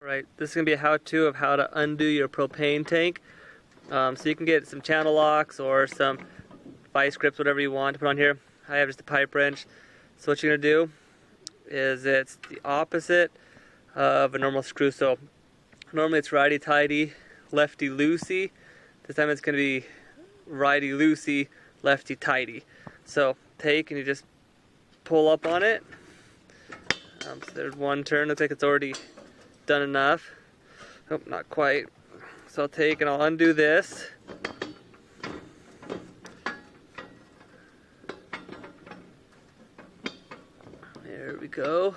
Alright, this is going to be a how-to of how to undo your propane tank. So you can get some channel locks or some vice grips, whatever you want to put on here. I have just a pipe wrench. So what you're going to do is it's the opposite of a normal screw. So normally it's righty-tighty, lefty-loosey. This time it's going to be righty-loosey, lefty-tighty. So take and you just pull up on it. So there's one turn. Looks like it's already done enough. Oh, not quite. So I'll take and I'll undo this. There we go.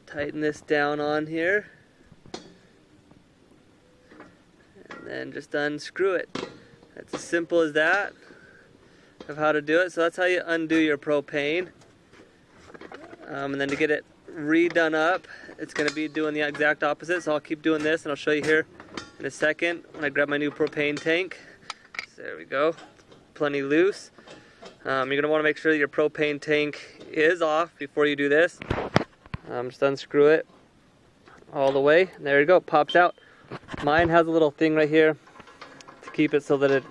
Tighten this down on here. And then just unscrew it. It's as simple as that of how to do it. So that's how you undo your propane. And then to get it redone up, it's going to be doing the exact opposite. So I'll keep doing this and I'll show you here in a second when I grab my new propane tank. So there we go, plenty loose. You're going to want to make sure that your propane tank is off before you do this. Just unscrew it all the way. There you go, it pops out. Mine has a little thing right here to keep it so that it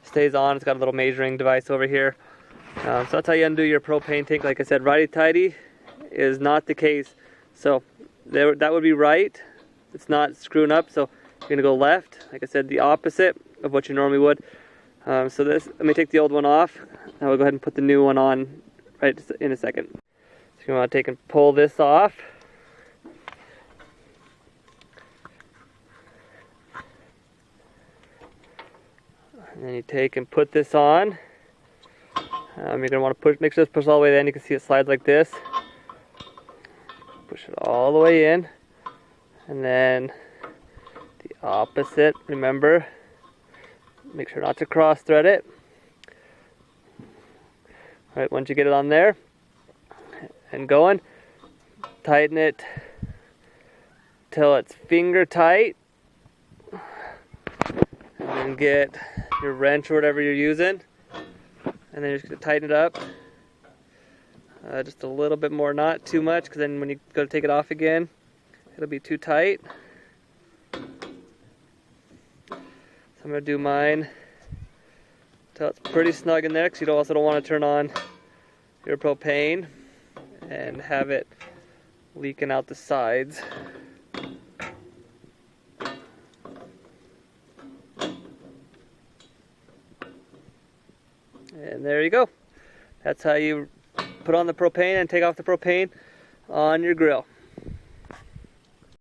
stays on. It's got a little measuring device over here. So that's how you undo your propane tank. Like I said, righty-tighty is not the case. So that would be right. It's not screwing up, so you're going to go left. Like I said, the opposite of what you normally would. So this, let me take the old one off. I will go ahead and put the new one on right in a second. So you want to take and pull this off. And then you take and put this on. You're going to want to make sure this pushes all the way in. You can see it slides like this. Push it all the way in. And then the opposite, remember, make sure not to cross thread it. Alright, once you get it on there and going, tighten it till it's finger tight. And then get your wrench or whatever you're using. And then you're just going to tighten it up. Just a little bit more, not too much, because then when you go to take it off again, it'll be too tight. So I'm going to do mine until it's pretty snug in there, because you also don't want to turn on your propane and have it leaking out the sides. And there you go. That's how you put on the propane and take off the propane on your grill.